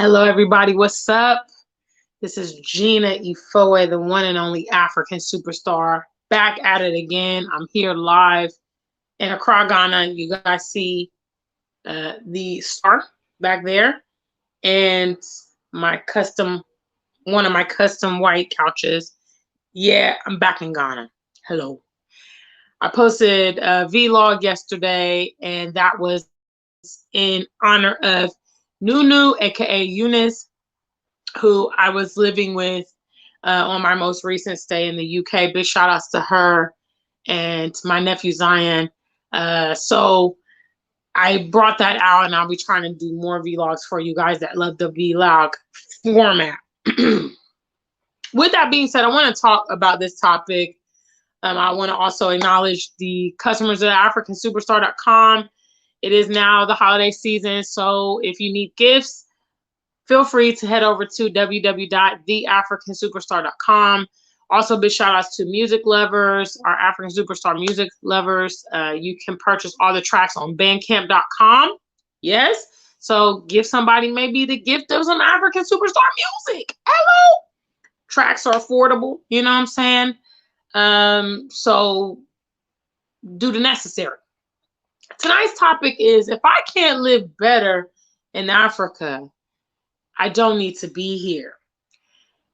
Hello, everybody. What's up? This is Gina Ifoe, the one and only African superstar, back at it again. I'm here live in Accra, Ghana. You guys see the star back there and one of my custom white couches. Yeah, I'm back in Ghana. Hello. I posted a vlog yesterday, and that was in honor of Nunu, aka Eunice, who I was living with on my most recent stay in the UK. Big shout outs to her and my nephew Zion. So I brought that out, and I'll be trying to do more vlogs for you guys that love the vlog format. With that being said, I want to talk about this topic. I want to also acknowledge the customers at AfricanSuperstar.com. It is now the holiday season, so if you need gifts, feel free to head over to www.theafricansuperstar.com. Also, big shout outs to music lovers, our African Superstar music lovers. You can purchase all the tracks on bandcamp.com. Yes. So give somebody maybe the gift of some African Superstar music. Hello. Tracks are affordable. You know what I'm saying? So do the necessary. Tonight's topic is, if I can't live better in Africa, I don't need to be here.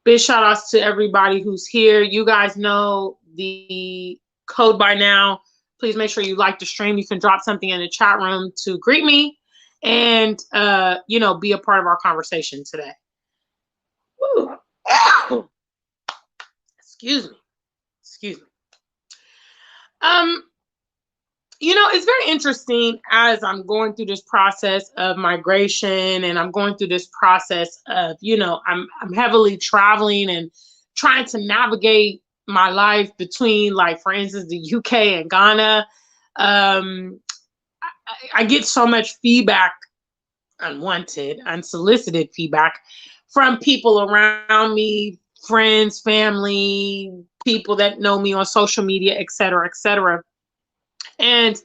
Big shout outs to everybody who's here. You guys know the code by now. Please make sure you like the stream. You can drop something in the chat room to greet me and, be a part of our conversation today. Woo. Excuse me. It's very interesting as I'm going through this process of migration, and I'm going through this process of, I'm heavily traveling and trying to navigate my life between, like, for instance, the UK and Ghana. I get so much feedback, unwanted, unsolicited feedback from people around me, friends, family, people that know me on social media, et cetera, et cetera. And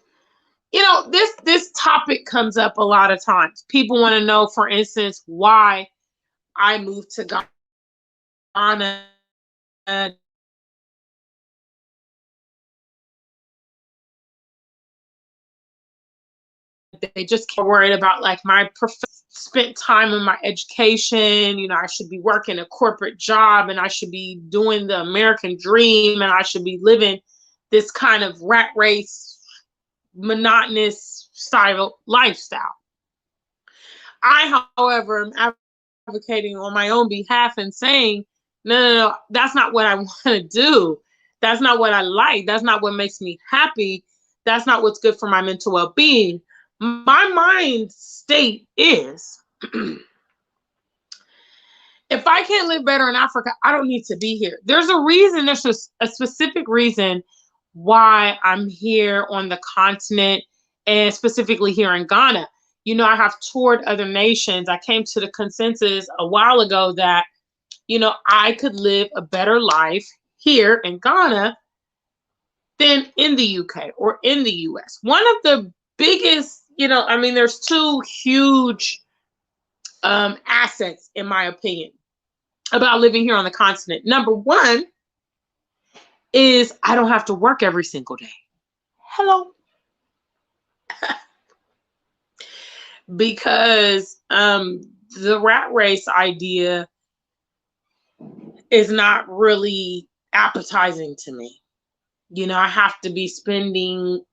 this topic comes up a lot of times. People want to know, for instance, why I moved to Ghana. They just get worried about, like, my spent time in my education. I should be working a corporate job, and I should be doing the American dream, and I should be living this kind of rat race, monotonous style lifestyle. I, however, am advocating on my own behalf and saying, no, that's not what I want to do. That's not what I like. That's not what makes me happy. That's not what's good for my mental well-being. My mind state is, if I can't live better in Africa, I don't need to be here. There's a reason. There's a specific reason why I'm here on the continent, and specifically here in Ghana. I have toured other nations. I came to the consensus a while ago that, I could live a better life here in Ghana than in the UK or in the US. One of the biggest, there's two huge assets, in my opinion, about living here on the continent. Number one is I don't have to work every single day. Hello. Because the rat race idea is not really appetizing to me. I have to be spending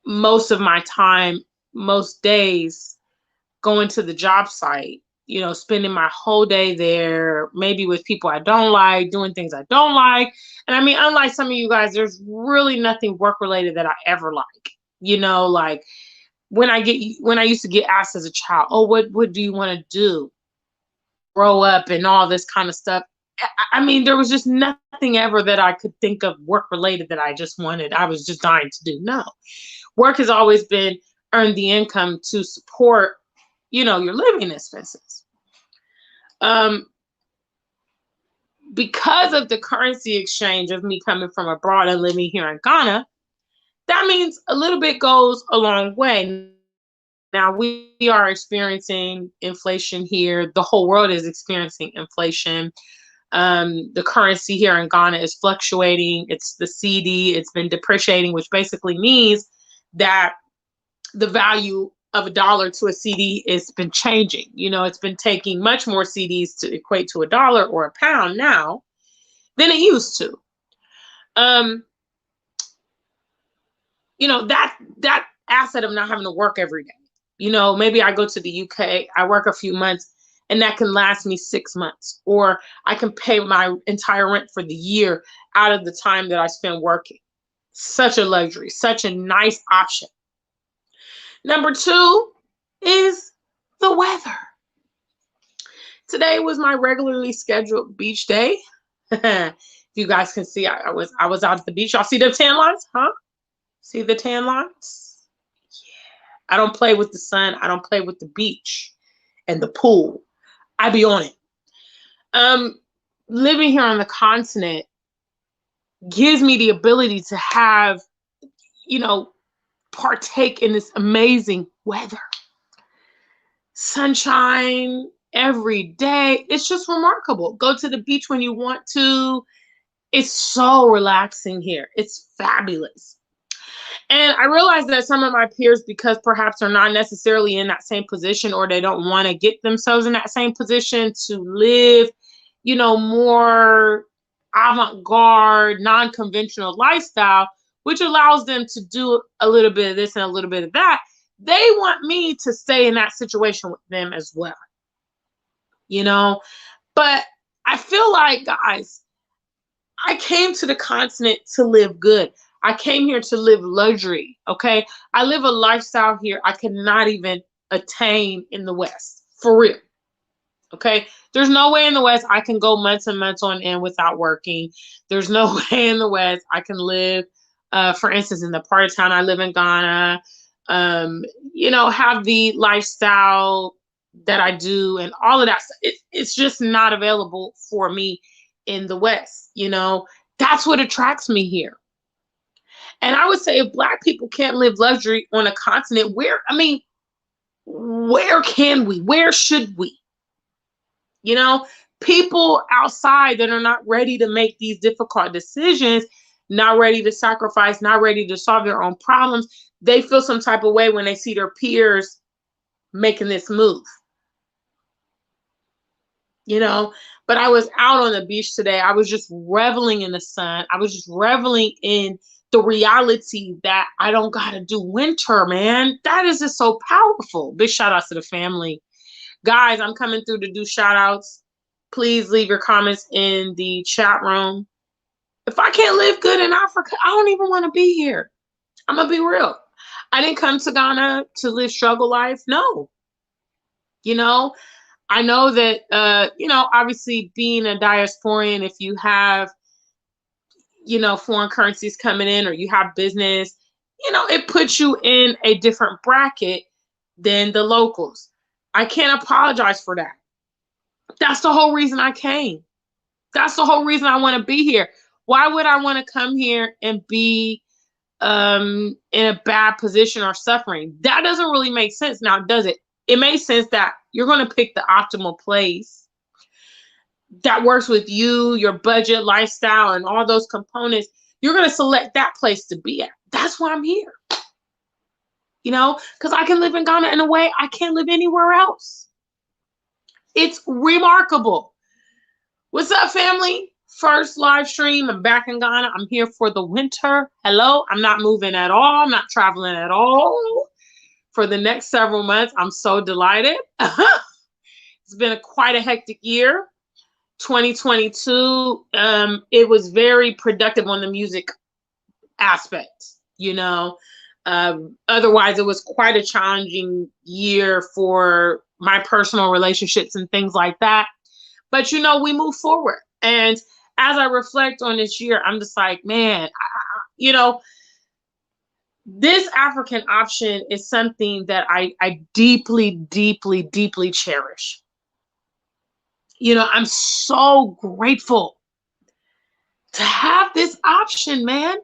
most of my time, most days, going to the job site, spending my whole day there, maybe with people I don't like, doing things I don't like. And unlike some of you guys, there's really nothing work related that I ever like. Like, when I used to get asked as a child, oh, what do you want to do? Grow up and all this kind of stuff. There was just nothing ever that I could think of work related that I just wanted. I was just dying to do. No. Work has always been earn the income to support, your living expenses. Because of the currency exchange of me coming from abroad and living here in Ghana, that means a little bit goes a long way. Now we are experiencing inflation here. The whole world is experiencing inflation. The currency here in Ghana is fluctuating. It's the CD. It's been depreciating, which basically means that the value of a dollar to a CD has been changing. You know, it's been taking much more CDs to equate to a dollar or a pound now than it used to. You know, that asset of not having to work every day. You know, maybe I go to the UK, I work a few months, and that can last me 6 months, or I can pay my entire rent for the year out of the time that I spend working. Such a luxury, such a nice option. Number two is the weather. Today was my regularly scheduled beach day. If you guys can see, I was out at the beach. Y'all see the tan lines, huh? See the tan lines? Yeah. I don't play with the sun. I don't play with the beach and the pool. I be on it. Living here on the continent gives me the ability to have, you know, partake in this amazing weather. Sunshine every day. It's just remarkable. Go to the beach when you want to. It's so relaxing here. It's fabulous. And I realize that some of my peers, because perhaps they're not necessarily in that same position, or they don't want to get themselves in that same position to live, you know, more avant-garde, non-conventional lifestyle, which allows them to do a little bit of this and a little bit of that. They want me to stay in that situation with them as well, you know? But I feel like, guys, I came to the continent to live good. I came here to live luxury, okay? I live a lifestyle here I cannot even attain in the West, for real, okay? There's no way in the West I can go months and months on end without working. There's no way in the West I can live, for instance, in the part of town I live in Ghana, you know, have the lifestyle that I do and all of that. It's just not available for me in the West, you know? That's what attracts me here. And I would say if Black people can't live luxury on a continent, where can we? Where should we? You know, people outside that are not ready to make these difficult decisions, not ready to sacrifice, not ready to solve their own problems, they feel some type of way when they see their peers making this move. You know, but I was out on the beach today. I was just reveling in the sun. I was just reveling in the reality that I don't gotta do winter, man. That is just so powerful. Big shout outs to the family. Guys, I'm coming through to do shout outs. Please leave your comments in the chat room. If I can't live good in Africa, I don't even want to be here. I'm gonna be real. I didn't come to Ghana to live struggle life. No. You know, I know that, you know, obviously being a diasporan, if you have, you know, foreign currencies coming in or you have business, you know, it puts you in a different bracket than the locals. I can't apologize for that. That's the whole reason I came. That's the whole reason I want to be here. Why would I want to come here and be in a bad position or suffering? That doesn't really make sense. Now, does it? It makes sense that you're going to pick the optimal place that works with you, your budget, lifestyle, and all those components. You're going to select that place to be at. That's why I'm here. You know, because I can live in Ghana in a way I can't live anywhere else. It's remarkable. What's up, family? First live stream. I'm back in Ghana. I'm here for the winter. Hello. I'm not moving at all. I'm not traveling at all for the next several months. I'm so delighted. It's been quite a hectic year. 2022, it was very productive on the music aspect, you know. Otherwise, it was quite a challenging year for my personal relationships and things like that. But, you know, we move forward. And as I reflect on this year, I'm just like, man, you know, this African option is something that I deeply, deeply, deeply cherish. You know, I'm so grateful to have this option, man.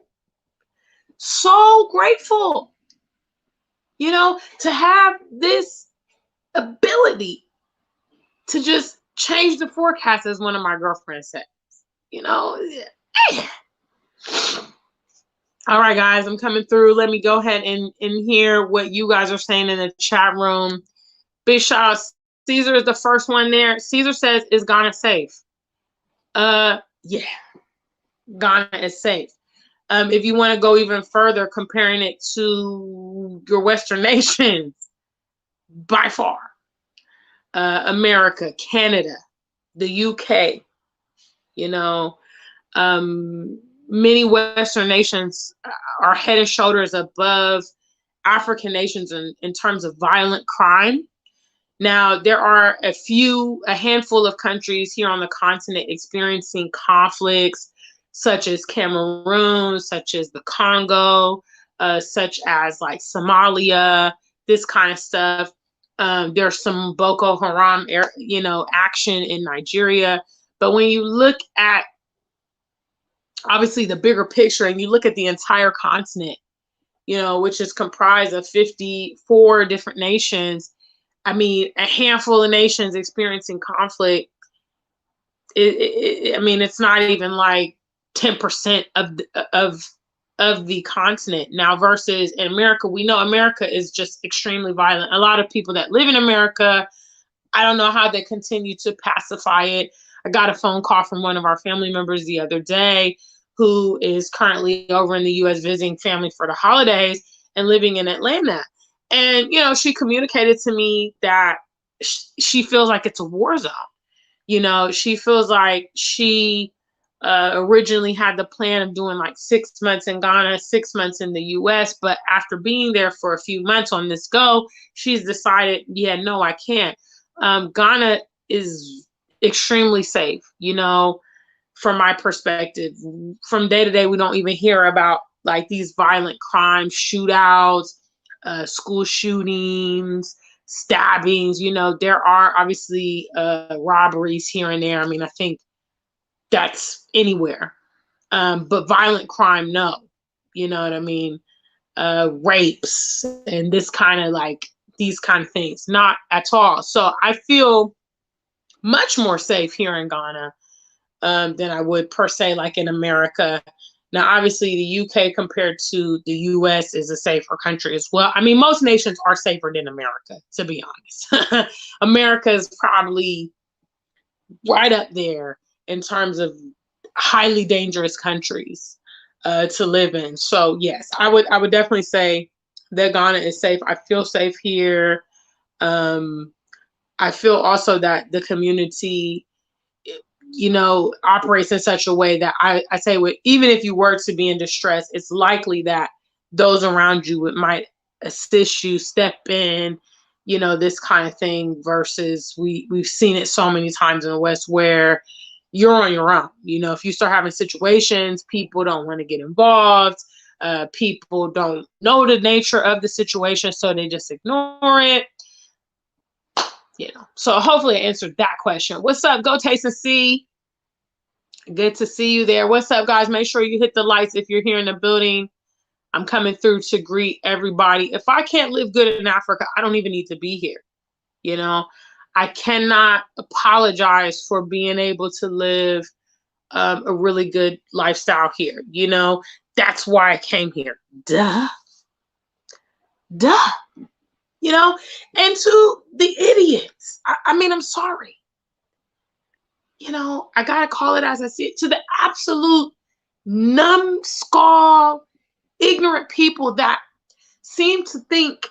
So grateful. to have this ability to just change the forecast, as one of my girlfriends said. All right, guys, I'm coming through. Let me go ahead and hear what you guys are saying in the chat room. Big shout out. Caesar is the first one there. Caesar says, is Ghana safe? Yeah, Ghana is safe. If you want to go even further, comparing it to your Western nations, by far, America, Canada, the UK, many Western nations are head and shoulders above African nations in terms of violent crime. Now, there are a handful of countries here on the continent experiencing conflicts, such as Cameroon, such as the Congo, such as like Somalia, this kind of stuff. There's some Boko Haram, action in Nigeria. But when you look at, obviously, the bigger picture, and you look at the entire continent, which is comprised of 54 different nations, I mean, a handful of nations experiencing conflict. It's not even like 10% of the continent now. Versus in America, we know America is just extremely violent. A lot of people that live in America, I don't know how they continue to pacify it. I got a phone call from one of our family members the other day who is currently over in the U.S. visiting family for the holidays and living in Atlanta. And, she communicated to me that she feels like it's a war zone. She feels like she originally had the plan of doing like 6 months in Ghana, 6 months in the US. But after being there for a few months on this go, she's decided, yeah, no, I can't. Ghana is extremely safe, from my perspective. From day to day, we don't even hear about like these violent crimes, shootouts, school shootings, stabbings. There are obviously robberies here and there. I mean, I think that's anywhere. But violent crime, no. You know what I mean? Rapes and this kind of like these kind of things, not at all. So I feel much more safe here in Ghana than I would per se like in America. Now, obviously, the UK compared to the US is a safer country as well. I mean, most nations are safer than America, to be honest. America is probably right up there in terms of highly dangerous countries to live in. So, yes, I would definitely say that Ghana is safe. I feel safe here. I feel also that the community operates in such a way that I say, even if you were to be in distress, it's likely that those around you might assist you, step in, this kind of thing, versus we've seen it so many times in the West where you're on your own. If you start having situations, people don't want to get involved. People don't know the nature of the situation, so they just ignore it. So hopefully I answered that question. What's up? Go Taste and See. Good to see you there. What's up, guys? Make sure you hit the lights if you're here in the building. I'm coming through to greet everybody. If I can't live good in Africa, I don't even need to be here. I cannot apologize for being able to live a really good lifestyle here. That's why I came here. Duh. And to the idiots, I mean, I'm sorry. I gotta call it as I see it. To the absolute numbskull, ignorant people that seem to think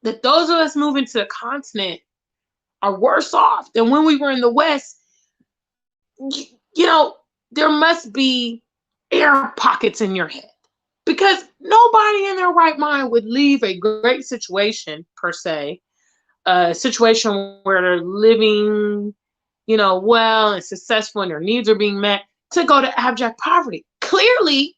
that those of us moving to the continent are worse off than when we were in the West. There must be air pockets in your head, because nobody in their right mind would leave a great situation, per se, a situation where they're living, well and successful and their needs are being met, to go to abject poverty. Clearly,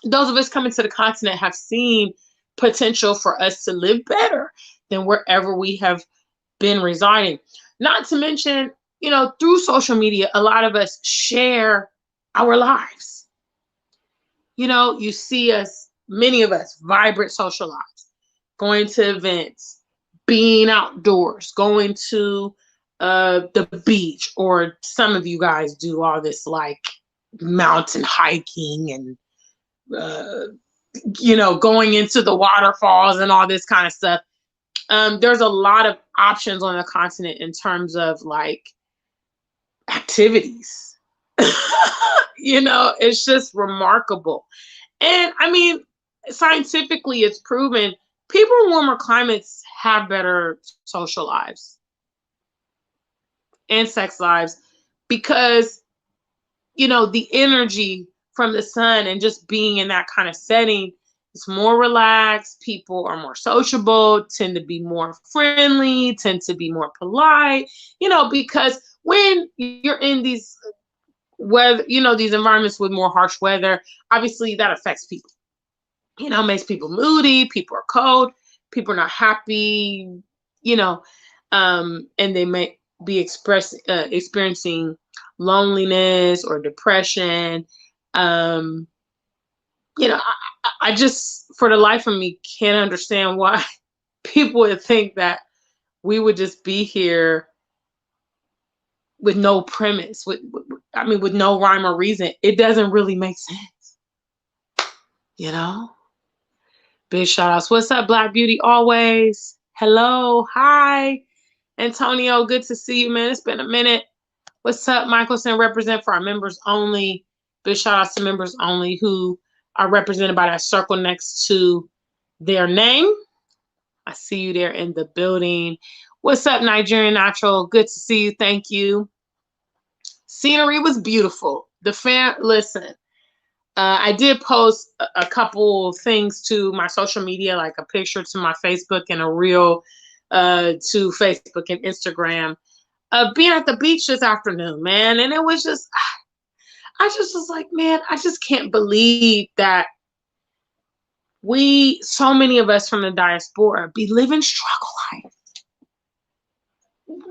those of us coming to the continent have seen potential for us to live better than wherever we have been residing. Not to mention, through social media, a lot of us share our lives. You see us, many of us, vibrant social lives. going to events, being outdoors, going to the beach, or some of you guys do all this like mountain hiking and going into the waterfalls and all this kind of stuff. There's a lot of options on the continent in terms of like activities. It's just remarkable. And I mean, scientifically, it's proven people in warmer climates have better social lives and sex lives because, the energy from the sun and just being in that kind of setting is more relaxed. People are more sociable, tend to be more friendly, tend to be more polite, because when you're in these weather, these environments with more harsh weather, obviously that affects people. Makes people moody, people are cold, people are not happy, and they may be experiencing loneliness or depression. um I just, for the life of me, can't understand why people would think that we would just be here with no premise, with no rhyme or reason. It doesn't really make sense, you know. Big shout outs. What's up, Black Beauty? Always. Hello. Hi. Antonio, good to see you, man. It's been a minute. What's up, Michelson? Represent for our members only. Big shout outs to members only who are represented by that circle next to their name. I see you there in the building. What's up, Nigerian Natural? Good to see you. Thank you. Scenery was beautiful. Listen, I did post a couple things to my social media, like a picture to my Facebook and a reel to Facebook and Instagram of being at the beach this afternoon, man. And it was just, I just was like, man, I just can't believe that so many of us from the diaspora, be living struggle life.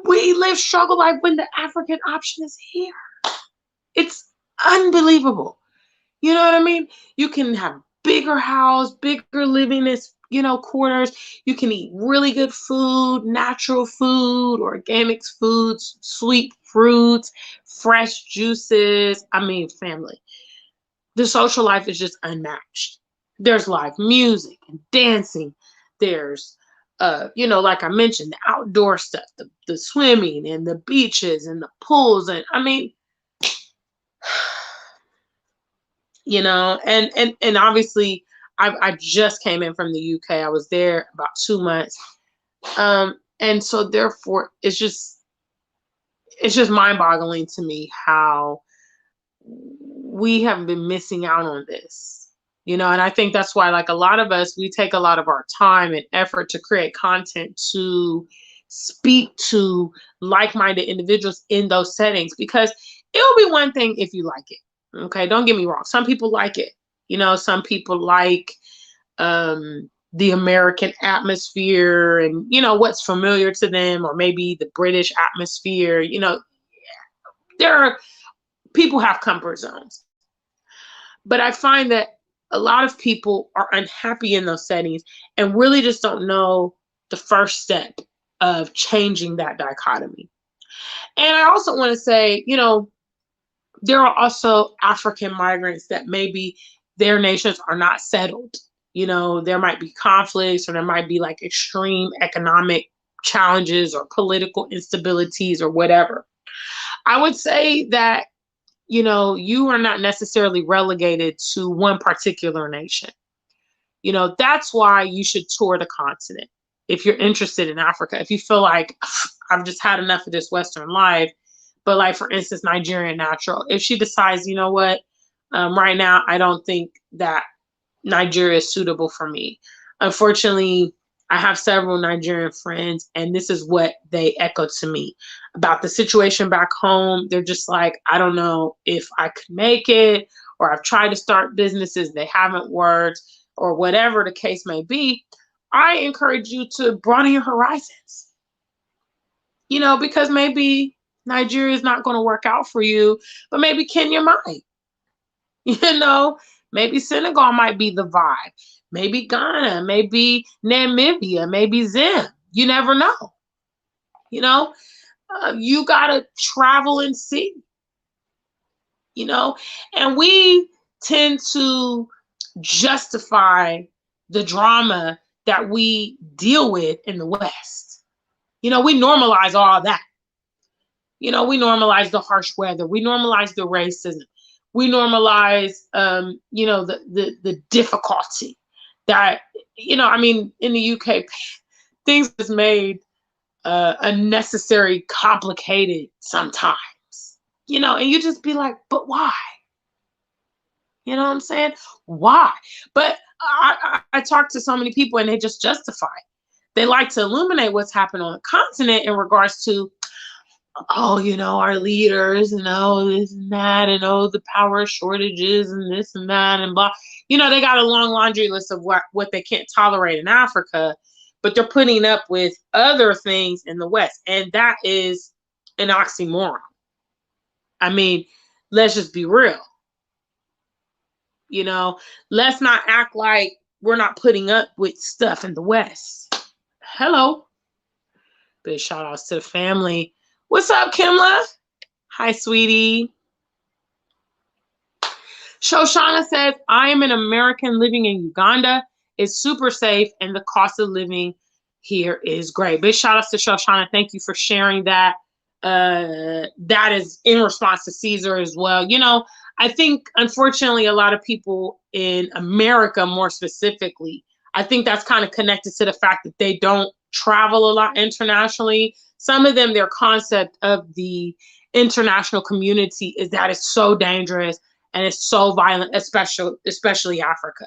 We live struggle life when the African option is here. It's unbelievable. You know what I mean? You can have bigger house, bigger living quarters. You can eat really good food, natural food, organic foods, sweet fruits, fresh juices. I mean, family. The social life is just unmatched. There's live music and dancing. There's, like I mentioned, the outdoor stuff, the swimming and the beaches and the pools. And I mean, and obviously I just came in from the UK. I was there about 2 months. And so therefore it's just mind boggling to me how we have been missing out on this, and I think that's why, like, a lot of us, we take a lot of our time and effort to create content to speak to like-minded individuals in those settings, because it'll be one thing if you like it. Okay, don't get me wrong. Some people like it. Some people like the American atmosphere and, what's familiar to them, or maybe the British atmosphere. There are people have comfort zones. But I find that a lot of people are unhappy in those settings and really just don't know the first step of changing that dichotomy. And I also want to say, there are also African migrants that maybe their nations are not settled. There might be conflicts, or there might be like extreme economic challenges or political instabilities or whatever. I would say that, you are not necessarily relegated to one particular nation. That's why you should tour the continent. If you're interested in Africa, if you feel like I've just had enough of this Western life. But like, for instance, Nigerian Natural, if she decides, you know what, right now, I don't think that Nigeria is suitable for me. Unfortunately, I have several Nigerian friends, and this is what they echo to me about the situation back home. They're just like, I don't know if I could make it, or I've tried to start businesses, they haven't worked, or whatever the case may be. I encourage you to broaden your horizons, because maybe Nigeria is not going to work out for you, but maybe Kenya might. Maybe Senegal might be the vibe. maybe Ghana, maybe Namibia, maybe Zim. You never know. You know, you gotta travel and see. You know, and we tend to justify the drama that we deal with in the West. You know, we normalize all that. You know, we normalize the harsh weather. We normalize the racism. We normalize, you know, the difficulty that, you know, I mean, in the UK, things is made unnecessary, complicated sometimes. You know, and you just be like, but why? You know what I'm saying? Why? But I talk to so many people and they just justify it. They like to illuminate what's happened on the continent in regards to, oh, you know, our leaders and oh, this and that, and oh, the power shortages and this and that and blah. You know, they got a long laundry list of what they can't tolerate in Africa, but they're putting up with other things in the West. And that is an oxymoron. I mean, let's just be real. You know, let's not act like we're not putting up with stuff in the West. Hello. Big shout outs to the family. What's up, Kimla? Hi, sweetie. Shoshana says, I am an American living in Uganda. It's super safe and the cost of living here is great. Big shout outs to Shoshana. Thank you for sharing that. That is in response to Caesar as well. You know, I think, unfortunately, a lot of people in America, more specifically, I think that's kind of connected to the fact that they don't travel a lot internationally. Some of them, their concept of the international community is that it's so dangerous and it's so violent, especially Africa.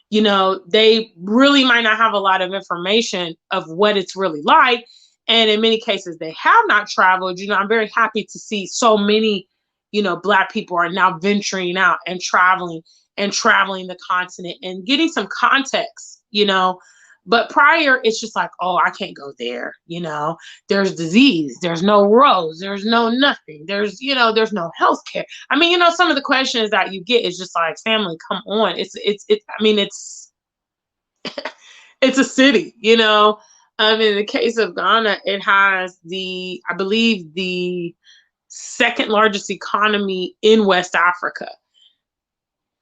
You know, they really might not have a lot of information of what it's really like. And in many cases, they have not traveled. You know, I'm very happy to see so many, you know, Black people are now venturing out and traveling the continent and getting some context, you know. But prior, it's just like, oh, I can't go there. You know, there's disease, there's no roads, there's no nothing. There's, you know, there's no health care. I mean, you know, some of the questions that you get is just like, family, come on. I mean, it's a city, you know. In the case of Ghana, it has I believe, the second largest economy in West Africa.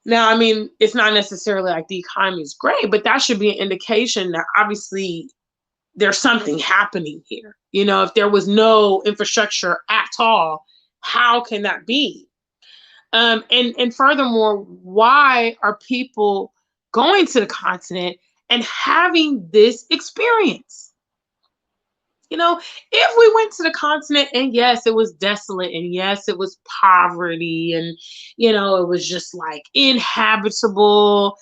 Now, I mean, it's not necessarily like the economy is great, but that should be an indication that obviously there's something happening here. You know, if there was no infrastructure at all, how can that be? And furthermore, why are people going to the continent and having this experience? You know, if we went to the continent and yes, it was desolate and yes, it was poverty and, you know, it was just like inhabitable,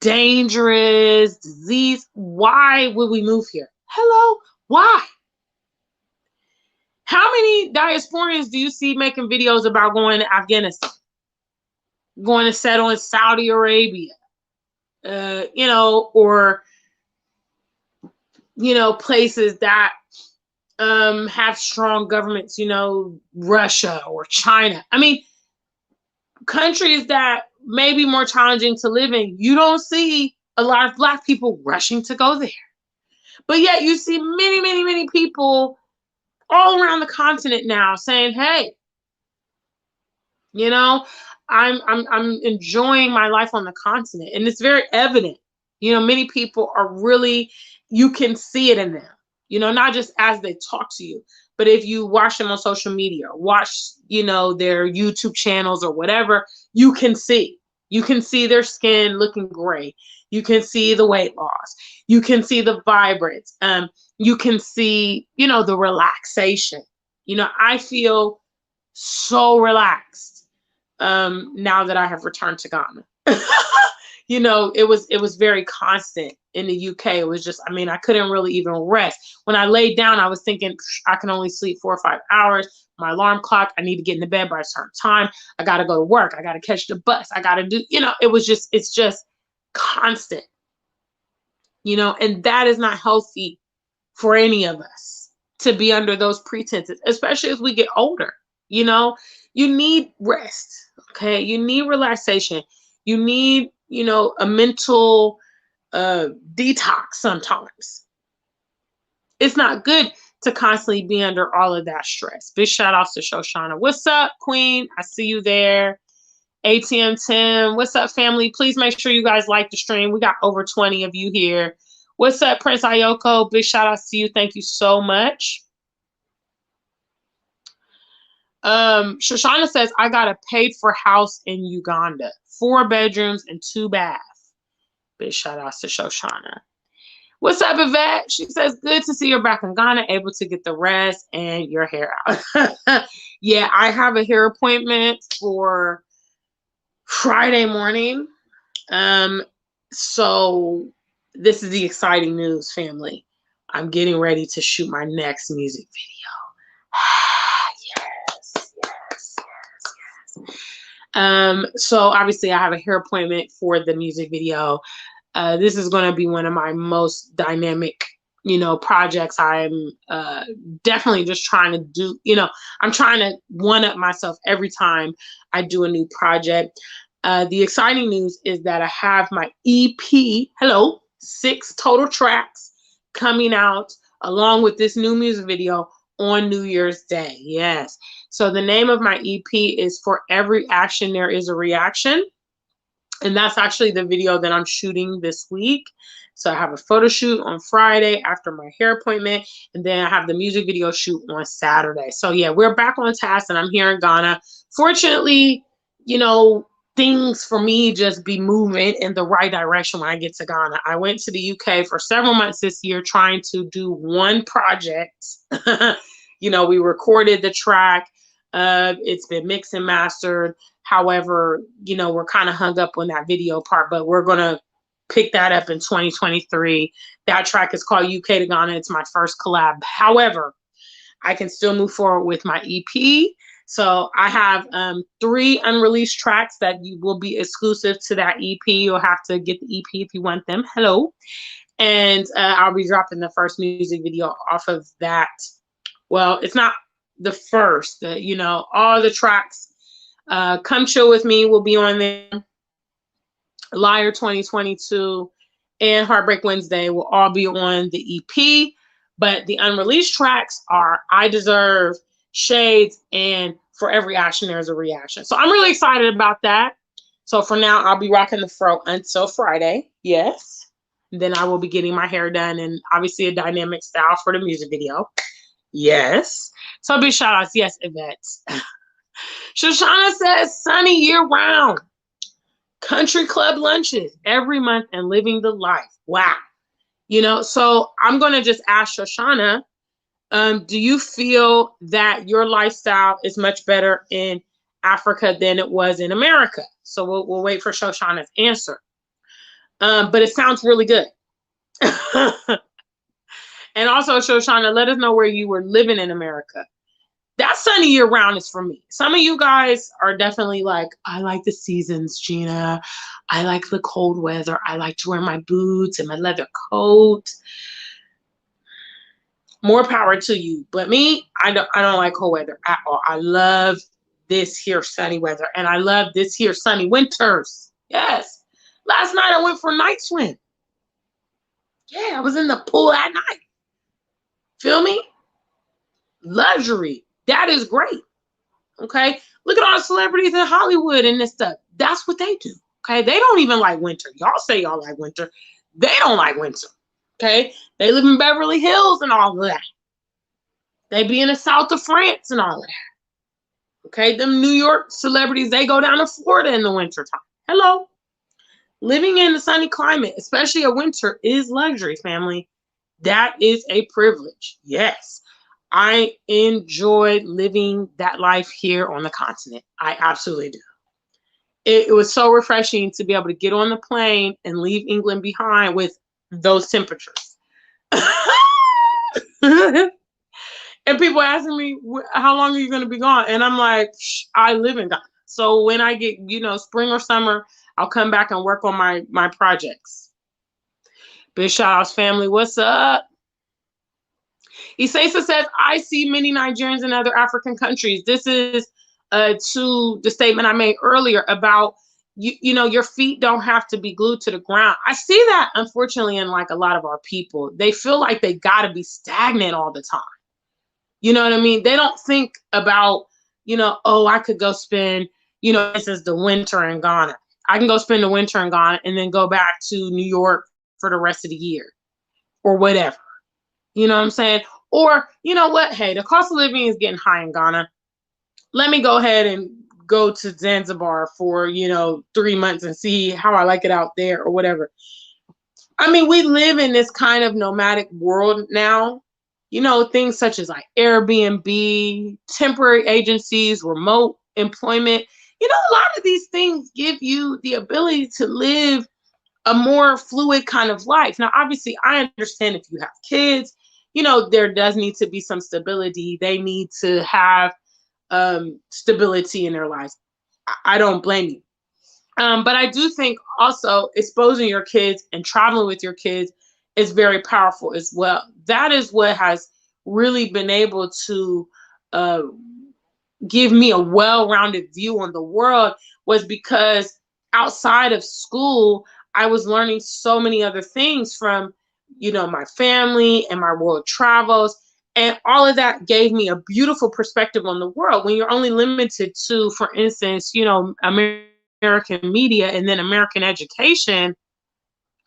dangerous, disease, why would we move here? Hello, why? How many diasporians do you see making videos about going to Afghanistan, going to settle in Saudi Arabia, you know, or, you know, places that have strong governments, you know, Russia or China. I mean, countries that may be more challenging to live in, you don't see a lot of Black people rushing to go there. But yet you see many, many, many people all around the continent now saying, hey, you know, I'm enjoying my life on the continent. And it's very evident. You know, many people are really, you can see it in them. You know, not just as they talk to you, but if you watch them on social media, watch, you know, their YouTube channels or whatever, you can see their skin looking great. You can see the weight loss. You can see the vibrance. You can see, you know, the relaxation. You know, I feel so relaxed now that I have returned to Ghana. You know, it was very constant in the UK. It was just, I mean, I couldn't really even rest. When I laid down, I was thinking, I can only sleep 4 or 5 hours. My alarm clock, I need to get into bed by a certain time. I got to go to work. I got to catch the bus. I got to do, you know, it's just constant, you know, and that is not healthy for any of us to be under those pretenses, especially as we get older. You know, you need rest. Okay. You need relaxation. You need, you know, a mental detox sometimes. It's not good to constantly be under all of that stress. Big shout outs to Shoshana. What's up, Queen? I see you there. ATM Tim, what's up, family? Please make sure you guys like the stream. We got over 20 of you here. What's up, Prince Ayoko? Big shout outs to you. Thank you so much. Shoshana says, I got a paid for house in Uganda, 4 bedrooms and 2 baths. Big shout outs to Shoshana. What's up, Yvette? She says, good to see you're back in Ghana, able to get the rest and your hair out. Yeah, I have a hair appointment for Friday morning. So this is the exciting news, family. I'm getting ready to shoot my next music video. Yes. So obviously I have a hair appointment for the music video. This is going to be one of my most dynamic, projects. I'm definitely just trying to do, I'm trying to one-up myself every time I do a new project. The exciting news is that I have my EP, 6 total tracks coming out along with this new music video on New Year's Day. Yes. So the name of my EP is For Every Action There Is a Reaction. And that's actually the video that I'm shooting this week. So I have a photo shoot on Friday after my hair appointment. And then I have the music video shoot on Saturday. So yeah, we're back on task and I'm here in Ghana. Fortunately, things for me just be moving in the right direction when I get to Ghana. I went to the UK for several months this year trying to do one project. We recorded the track. It's been mixed and mastered. However, we're kind of hung up on that video part, but we're going to pick that up in 2023. That track is called UK to Ghana. It's my first collab. However, I can still move forward with my EP. So I have 3 unreleased tracks that will be exclusive to that EP. You'll have to get the EP if you want them. And I'll be dropping the first music video off of that. Well, it's not the first, all the tracks. Come Chill With Me will be on there. Liar 2022 and Heartbreak Wednesday will all be on the EP. But the unreleased tracks are I Deserve, Shades, and For Every Action There's a Reaction. So I'm really excited about that. So for now, I'll be rocking the fro until Friday. Yes. And then I will be getting my hair done and obviously a dynamic style for the music video. Yes. So big shout outs. Yes, Yvette. Shoshana says sunny year round. Country club lunches every month and living the life. Wow. So I'm going to just ask Shoshana, do you feel that your lifestyle is much better in Africa than it was in America? So we'll wait for Shoshana's answer. But it sounds really good. And also, Shoshana, let us know where you were living in America. That sunny year round is for me. Some of you guys are definitely like, I like the seasons, Gina. I like the cold weather. I like to wear my boots and my leather coat. More power to you. But me, I don't like cold weather at all. I love this here sunny weather. And I love this here sunny winters. Yes. Last night I went for a night swim. Yeah, I was in the pool at night. Feel me? Luxury. That is great. Okay. Look at all the celebrities in Hollywood and this stuff. That's what they do. Okay. They don't even like winter. Y'all say y'all like winter. They don't like winter. Okay. They live in Beverly Hills and all of that. They be in the south of France and all of that. Okay. Them New York celebrities, they go down to Florida in the wintertime. Hello. Living in the sunny climate, especially a winter, is luxury, family. That is a privilege. Yes. I enjoy living that life here on the continent. I absolutely do. It was so refreshing to be able to get on the plane and leave England behind with those temperatures. And people asking me, how long are you going to be gone? And I'm like, I live in Ghana. So when I get, spring or summer, I'll come back and work on my projects. Big shout outs, family. What's up? Isesa says, I see many Nigerians in other African countries. This is to the statement I made earlier about you know, your feet don't have to be glued to the ground. I see that, unfortunately, in like a lot of our people. They feel like they got to be stagnant all the time. You know what I mean? They don't think about, you know, oh, I could go spend, you know, this is the winter in Ghana. I can go spend the winter in Ghana and then go back to New York for the rest of the year or whatever. You know what I'm saying? Or, you know what? Hey, the cost of living is getting high in Ghana. Let me go ahead and go to Zanzibar for, you know, 3 months and see how I like it out there or whatever. I mean, we live in this kind of nomadic world now. You know, things such as like Airbnb, temporary agencies, remote employment. You know, a lot of these things give you the ability to live a more fluid kind of life. Now, obviously, I understand if you have kids, you know, there does need to be some stability. They need to have stability in their lives. I don't blame you. But I do think also exposing your kids and traveling with your kids is very powerful as well. That is what has really been able to uh, give me a well-rounded view on the world, was because outside of school, I was learning so many other things from, you know, my family and my world travels. And all of that gave me a beautiful perspective on the world. When you're only limited to, for instance, you know, American media and then American education,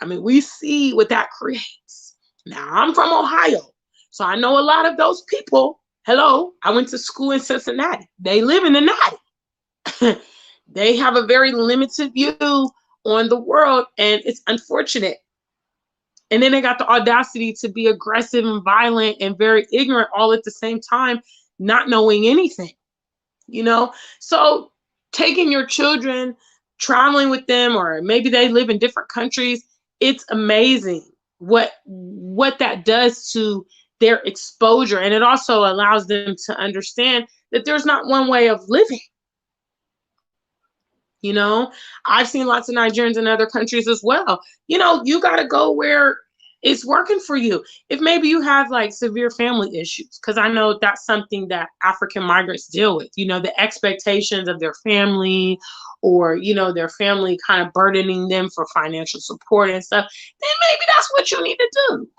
I mean, we see what that creates. Now, I'm from Ohio, so I know a lot of those people. Hello, I went to school in Cincinnati. They live in the natty. They have a very limited view on the world, and it's unfortunate. And then they got the audacity to be aggressive and violent and very ignorant all at the same time, not knowing anything, you know? So taking your children, traveling with them, or maybe they live in different countries, it's amazing what that does to their exposure. And it also allows them to understand that there's not one way of living. You know, I've seen lots of Nigerians in other countries as well. You know, you got to go where it's working for you. If maybe you have like severe family issues, because I know that's something that African migrants deal with, you know, the expectations of their family, or, you know, their family kind of burdening them for financial support and stuff, then maybe that's what you need to do.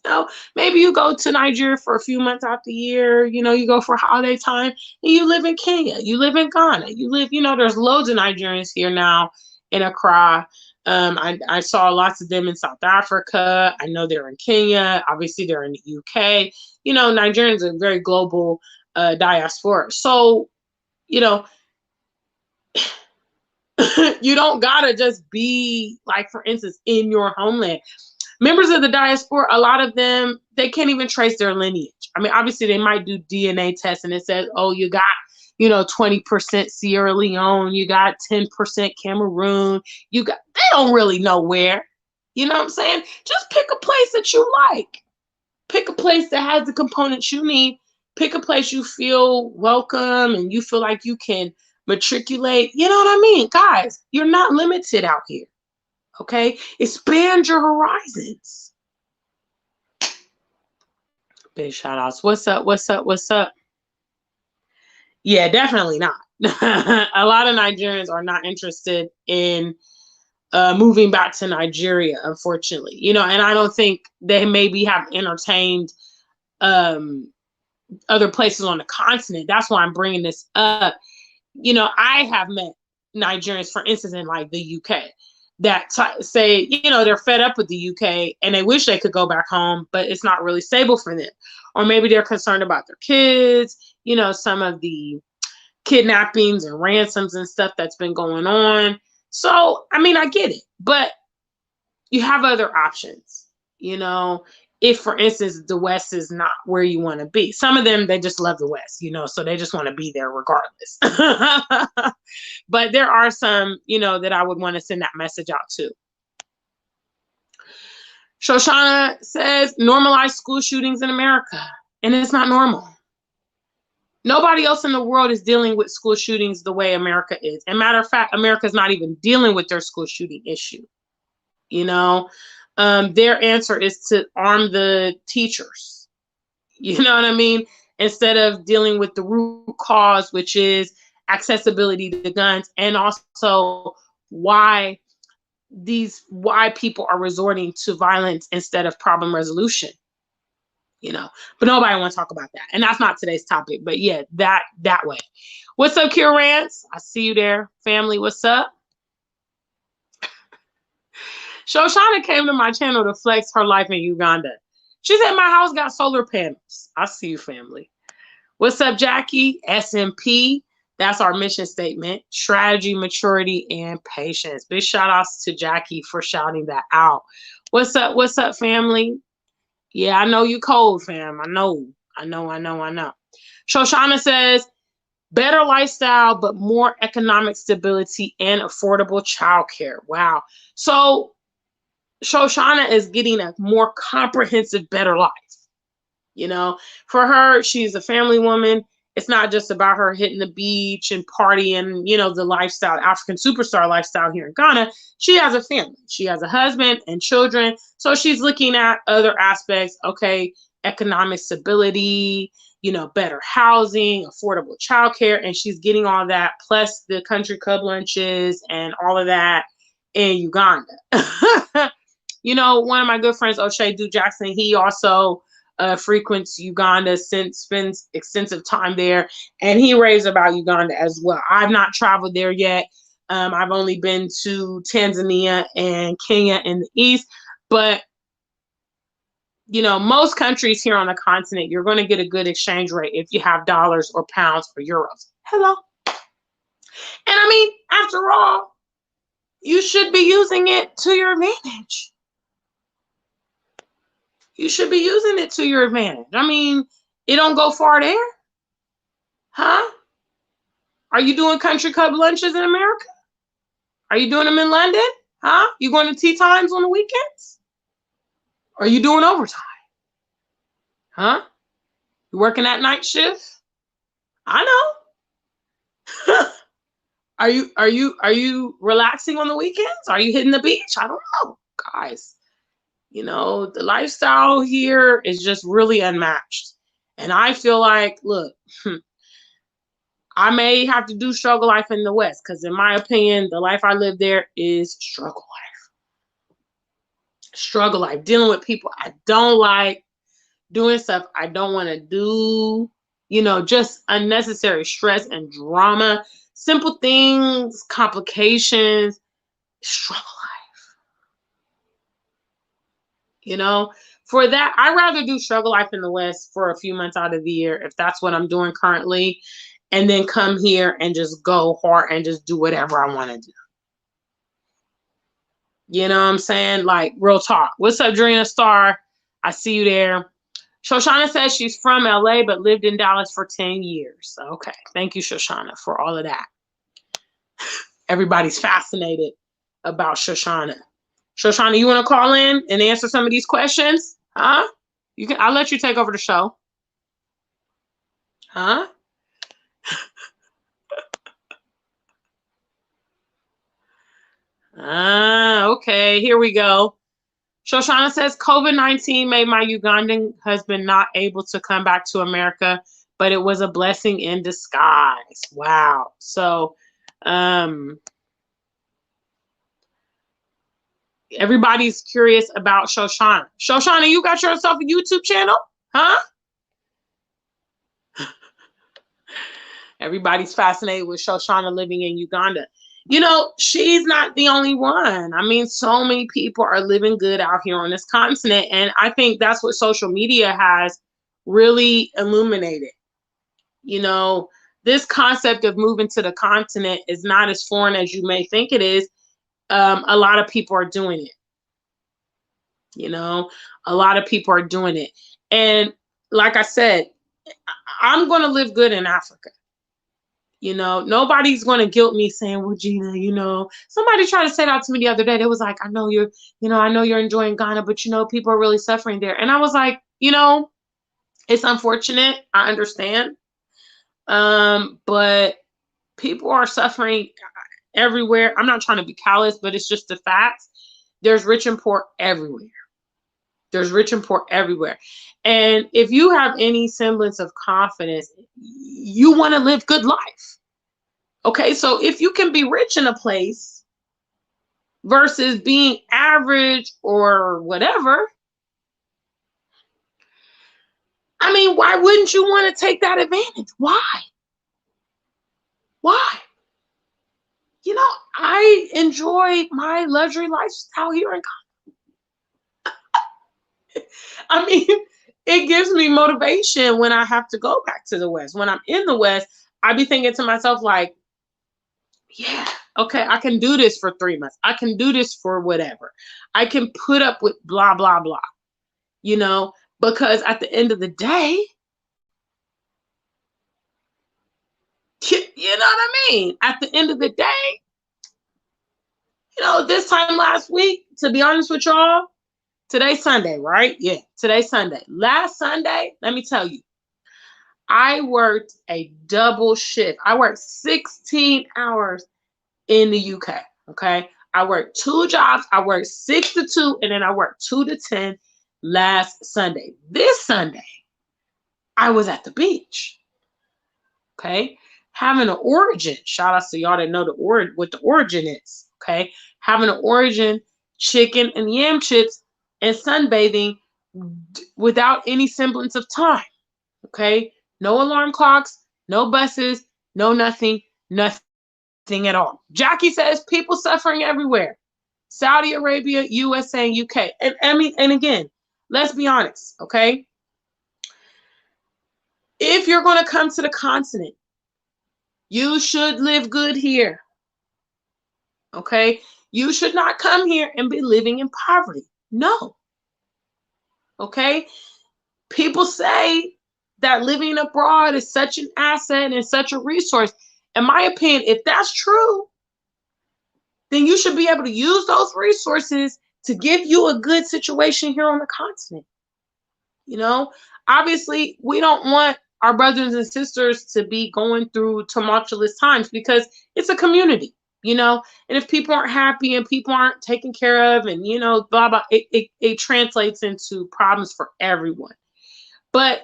You know, maybe you go to Nigeria for a few months out the year, you know, you go for holiday time, and you live in Kenya, you live in Ghana, you live, you know, there's loads of Nigerians here now in Accra. I saw lots of them in South Africa. I know they're in Kenya. Obviously, they're in the UK. You know, Nigerians are a very global diaspora. So, you know, you don't gotta just be like, for instance, in your homeland. Members of the diaspora, a lot of them, they can't even trace their lineage. I mean, obviously they might do DNA tests and it says, oh, you got, you know, 20% Sierra Leone, you got 10% Cameroon, you got, they don't really know where. You know what I'm saying? Just pick a place that you like. Pick a place that has the components you need. Pick a place you feel welcome and you feel like you can matriculate. You know what I mean? Guys, you're not limited out here. Okay? Expand your horizons. Big shout outs. What's up? What's up? What's up? Yeah, definitely not. A lot of Nigerians are not interested in moving back to Nigeria, unfortunately. You know, and I don't think they maybe have entertained um, other places on the continent. That's why I'm bringing this up. You know, I have met Nigerians, for instance, in like the UK, that say, you know, they're fed up with the UK and they wish they could go back home, but it's not really stable for them. Or maybe they're concerned about their kids, you know, some of the kidnappings and ransoms and stuff that's been going on. So, I mean, I get it, but you have other options, you know. If, for instance, the West is not where you want to be, some of them, they just love the West, you know, so they just want to be there regardless. But there are some, you know, that I would want to send that message out to. Shoshana says, normalize school shootings in America, and it's not normal. Nobody else in the world is dealing with school shootings the way America is. And matter of fact, America's not even dealing with their school shooting issue. You know, their answer is to arm the teachers. You know what I mean? Instead of dealing with the root cause, which is accessibility to guns, and also why people are resorting to violence instead of problem resolution. But nobody want to talk about that, and that's not today's topic. But yeah, that way. What's up, Kira Rance? I see you there, family. What's up? Shoshana came to my channel to flex her life in Uganda. She said my house got solar panels. I see you, family. What's up, Jackie? SMP. That's our mission statement: strategy, maturity, and patience. Big shout outs to Jackie for shouting that out. What's up? What's up, family? Yeah, I know you cold, fam. I know. Shoshana says, better lifestyle, but more economic stability and affordable childcare. Wow. So Shoshana is getting a more comprehensive, better life. For her, she's a family woman. It's not just about her hitting the beach and partying, the lifestyle, African superstar lifestyle here in Ghana. She has a family. She has a husband and children. So she's looking at other aspects. Okay, economic stability, better housing, affordable childcare, and she's getting all that, plus the country club lunches and all of that in Uganda. One of my good friends, O'Shea Du Jackson, he also frequents Uganda, spends extensive time there, and he raves about Uganda as well. I've not traveled there yet. I've only been to Tanzania and Kenya in the east, but most countries here on the continent, you're going to get a good exchange rate if you have dollars or pounds or euros. Hello. And I mean, after all, you should be using it to your advantage. You should be using it to your advantage. I mean, it don't go far there. Huh? Are you doing country club lunches in America? Are you doing them in London? Huh? You going to tea times on the weekends? Are you doing overtime? Huh? You working that night shift? I know. Are you relaxing on the weekends? Are you hitting the beach? I don't know, guys. The lifestyle here is just really unmatched. And I feel like, look, I may have to do struggle life in the West, because in my opinion, the life I live there is struggle life. Struggle life, dealing with people I don't like, doing stuff I don't want to do, just unnecessary stress and drama, simple things, complications, struggle life. For that, I'd rather do struggle life in the West for a few months out of the year, if that's what I'm doing currently, and then come here and just go hard and just do whatever I want to do. You know what I'm saying? Like, real talk. What's up, Drina Star? I see you there. Shoshana says she's from LA but lived in Dallas for 10 years. Okay. Thank you, Shoshana, for all of that. Everybody's fascinated about Shoshana. Shoshana, you want to call in and answer some of these questions? Huh? I'll let you take over the show. Huh? Okay, here we go. Shoshana says, COVID-19 made my Ugandan husband not able to come back to America, but it was a blessing in disguise. Wow. So, everybody's curious about Shoshana. Shoshana, you got yourself a YouTube channel? Huh? Everybody's fascinated with Shoshana living in Uganda. She's not the only one. I mean, so many people are living good out here on this continent. And I think that's what social media has really illuminated. This concept of moving to the continent is not as foreign as you may think it is. A lot of people are doing it. A lot of people are doing it. And like I said, I'm going to live good in Africa. Nobody's going to guilt me saying, well, Gina, somebody tried to say that to me the other day. They was like, I know you're enjoying Ghana, but people are really suffering there. And I was like, it's unfortunate. I understand. But people are suffering everywhere. I'm not trying to be callous, but it's just the facts. There's rich and poor everywhere. There's rich and poor everywhere. And if you have any semblance of confidence, you want to live good life. Okay, so if you can be rich in a place versus being average or whatever, I mean, why wouldn't you want to take that advantage? Why? Why? You know, I enjoy my luxury lifestyle here in I mean, it gives me motivation when I have to go back to the West. When I'm in the West, I be thinking to myself, like, yeah, okay, I can do this for 3 months. I can do this for whatever. I can put up with blah, blah, blah, you know, because at the end of the day, you know what I mean? At the end of the day, this time last week, to be honest with y'all, today's Sunday, right? Yeah, today's Sunday. Last Sunday, let me tell you, I worked a double shift. I worked 16 hours in the UK. Okay. I worked 2 jobs. I worked 6 to 2, and then I worked 2 to 10 last Sunday. This Sunday, I was at the beach. Okay. Having an origin. Shout out to y'all that know what the origin is. Okay. Having an origin, chicken and yam chips, and sunbathing without any semblance of time. Okay. No alarm clocks, no buses, no nothing, nothing at all. Jackie says people suffering everywhere. Saudi Arabia, USA, and UK. And I mean, and again, let's be honest, okay? If you're going to come to the continent, you should live good here. Okay? You should not come here and be living in poverty. No. Okay? People say that living abroad is such an asset and such a resource. In my opinion, if that's true, then you should be able to use those resources to give you a good situation here on the continent. Obviously, we don't want our brothers and sisters to be going through tumultuous times because it's a community, and if people aren't happy and people aren't taken care of and, blah, blah, it translates into problems for everyone. But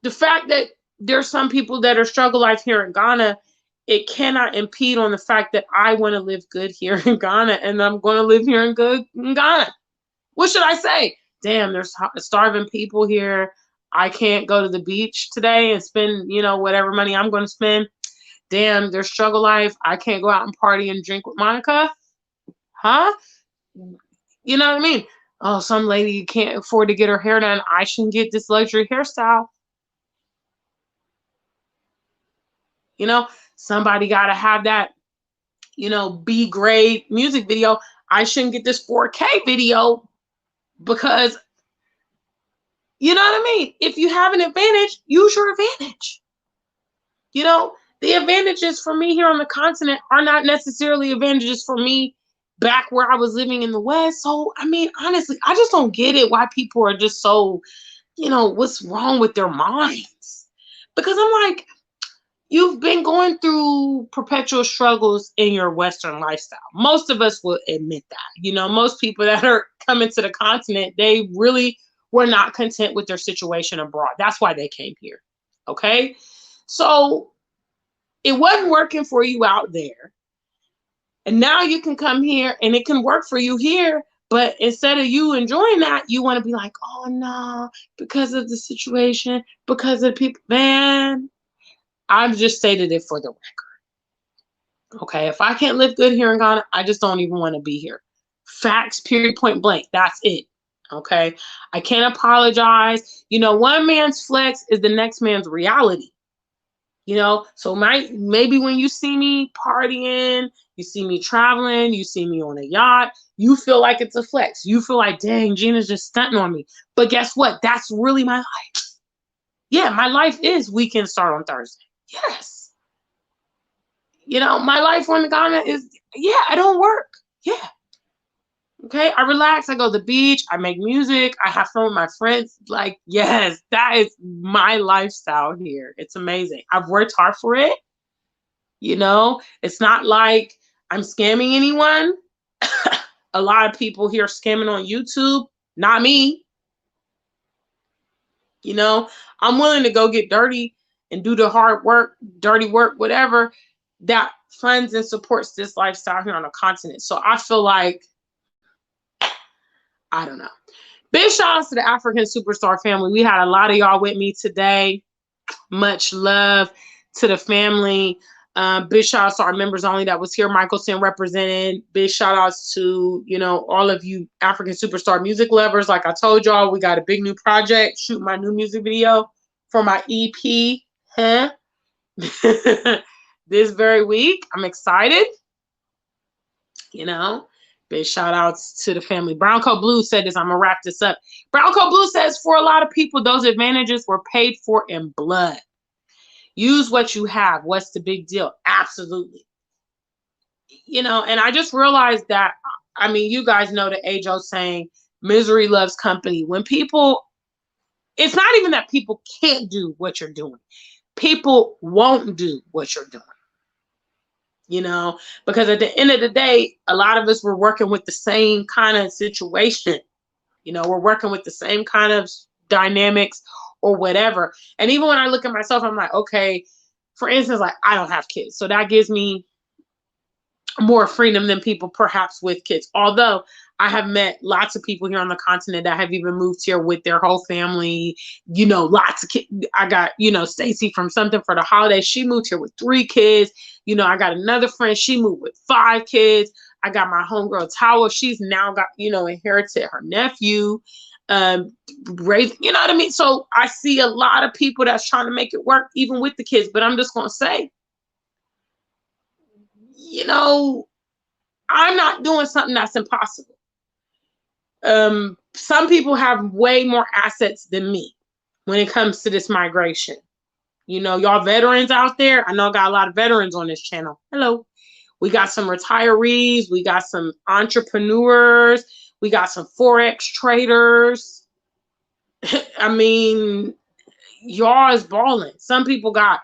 the fact that there's some people that are struggle life here in Ghana, it cannot impede on the fact that I want to live good here in Ghana and I'm going to live here in Ghana. What should I say? Damn, there's starving people here. I can't go to the beach today and spend, whatever money I'm going to spend. Damn, there's struggle life. I can't go out and party and drink with Monica. Huh? You know what I mean? Oh, some lady can't afford to get her hair done. I shouldn't get this luxury hairstyle. Somebody got to have that, B grade music video. I shouldn't get this 4K video because, you know what I mean? If you have an advantage, use your advantage. The advantages for me here on the continent are not necessarily advantages for me back where I was living in the West. So, I mean, honestly, I just don't get it why people are just so, what's wrong with their minds? Because I'm like, you've been going through perpetual struggles in your Western lifestyle. Most of us will admit that. Most people that are coming to the continent, they really were not content with their situation abroad. That's why they came here. Okay? So it wasn't working for you out there. And now you can come here and it can work for you here. But instead of you enjoying that, you want to be like, oh no, because of the situation, because of people. Man, I've just stated it for the record. Okay, if I can't live good here in Ghana, I just don't even want to be here. Facts, period, point blank. That's it. Okay, I can't apologize. One man's flex is the next man's reality. So maybe when you see me partying, you see me traveling, you see me on a yacht, you feel like it's a flex. You feel like, dang, Gina's just stunting on me. But guess what? That's really my life. Yeah, my life is weekend start on Thursday. Yes. My life on Ghana is, yeah, I don't work. Yeah. Okay, I relax. I go to the beach. I make music. I have fun with my friends. Like, yes, that is my lifestyle here. It's amazing. I've worked hard for it. It's not like I'm scamming anyone. A lot of people here scamming on YouTube. Not me. I'm willing to go get dirty and do the hard work, dirty work, whatever, that funds and supports this lifestyle here on the continent. So I feel like, I don't know. Big shout outs to the African Superstar family. We had a lot of y'all with me today. Much love to the family. Big shout outs to our members only that was here. Michaelson represented. Big shout outs to, you know, all of you African Superstar music lovers. Like I told y'all, we got a big new project. Shoot my new music video for my EP. Huh? This very week. I'm excited. You know, big shout outs to the family. Brown Coat Blue said this. I'm gonna wrap this up. Brown Coat Blue says, for a lot of people, those advantages were paid for in blood. Use what you have. What's the big deal? Absolutely. You know, and I just realized that, I mean, you guys know the age-old saying, misery loves company. When people, it's not even that people can't do what you're doing. People won't do what you're doing. You know, because at the end of the day, a lot of us were working with the same kind of situation. You know, we're working with the same kind of dynamics or whatever. And even when I look at myself, I'm like, okay, for instance, like I don't have kids. So that gives me more freedom than people perhaps with kids. Although I have met lots of people here on the continent that have even moved here with their whole family, you know, lots of kids. I got, you know, Stacy from Something for the Holidays. She moved here with 3 kids. You know, I got another friend. She moved with 5 kids. I got my homegirl Tawa. She's now got, you know, inherited her nephew. Raising, you know what I mean? So I see a lot of people that's trying to make it work even with the kids. But I'm just going to say, you know, I'm not doing something that's impossible. Some people have way more assets than me when it comes to this migration. You know, y'all veterans out there, I know I got a lot of veterans on this channel. Hello. We got some retirees. We got some entrepreneurs. We got some Forex traders. I mean, y'all is balling. Some people got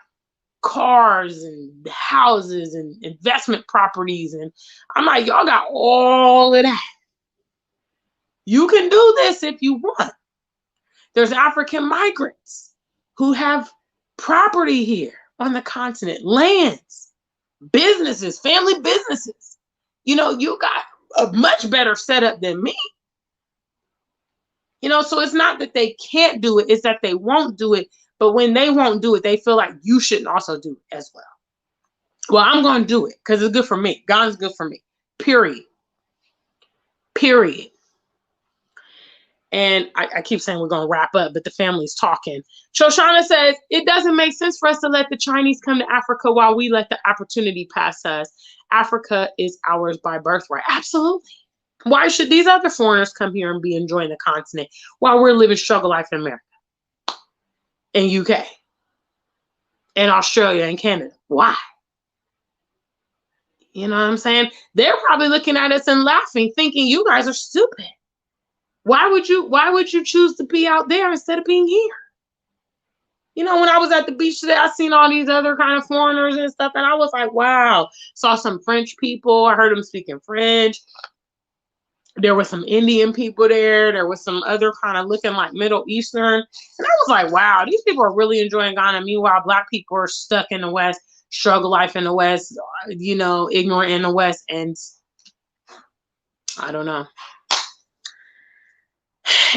cars and houses and investment properties. And I'm like, y'all got all of that. You can do this if you want. There's African migrants who have property here on the continent, lands, businesses, family businesses. You know, you got a much better setup than me. You know, so it's not that they can't do it, it's that they won't do it. But when they won't do it, they feel like you shouldn't also do it as well. Well, I'm going to do it because it's good for me. Ghana's good for me. Period. Period. And I keep saying we're going to wrap up, but the family's talking. Shoshana says, it doesn't make sense for us to let the Chinese come to Africa while we let the opportunity pass us. Africa is ours by birthright. Absolutely. Why should these other foreigners come here and be enjoying the continent while we're living struggle life in America, in UK, in Australia, and Canada? Why? You know what I'm saying? They're probably looking at us and laughing, thinking you guys are stupid. Why would you choose to be out there instead of being here? You know, when I was at the beach today, I seen all these other kind of foreigners and stuff, and I was like, wow. Saw some French people. I heard them speaking French. There were some Indian people there. There was some other kind of looking like Middle Eastern. And I was like, wow, these people are really enjoying Ghana. Meanwhile, Black people are stuck in the West, struggle life in the West, you know, ignorant in the West. And I don't know.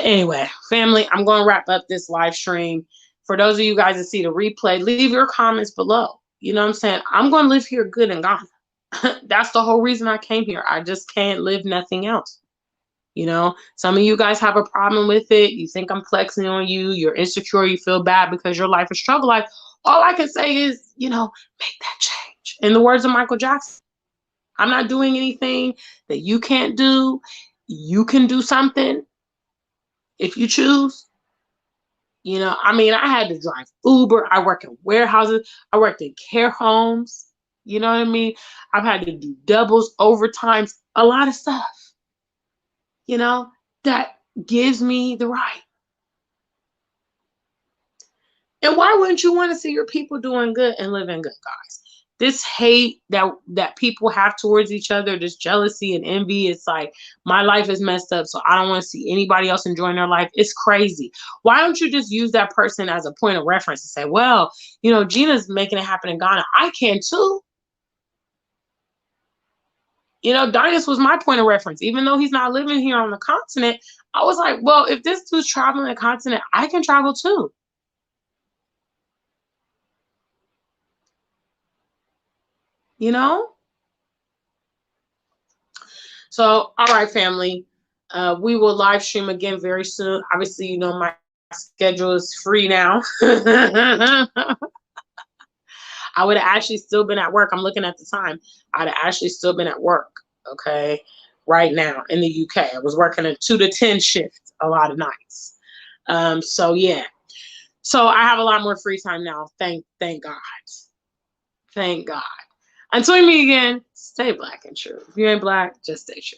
Anyway, family, I'm going to wrap up this live stream. For those of you guys that see the replay, leave your comments below. You know what I'm saying? I'm going to live here good in Ghana. That's the whole reason I came here. I just can't live nothing else. You know, some of you guys have a problem with it. You think I'm flexing on you. You're insecure. You feel bad because your life is struggle life. All I can say is, you know, make that change. In the words of Michael Jackson, I'm not doing anything that you can't do. You can do something if you choose. You know, I mean, I had to drive Uber. I work in warehouses. I worked in care homes. You know what I mean? I've had to do doubles, overtimes, a lot of stuff. You know, that gives me the right. And why wouldn't you want to see your people doing good and living good, guys? This hate that people have towards each other, this jealousy and envy, it's like, my life is messed up, so I don't want to see anybody else enjoying their life. It's crazy. Why don't you just use that person as a point of reference and say, well, you know, Gina's making it happen in Ghana. I can too. You know, Dynas was my point of reference. Even though he's not living here on the continent, I was like, well, if this dude's traveling the continent, I can travel too. You know? So, all right, family. We will live stream again very soon. Obviously, you know my schedule is free now. I would have actually still been at work. I'm looking at the time. I'd have actually still been at work, okay, right now in the UK. I was working a 2 to 10 shift a lot of nights. So yeah. So I have a lot more free time now. Thank God. Thank God. Until we meet again, stay black and true. If you ain't black, just stay true.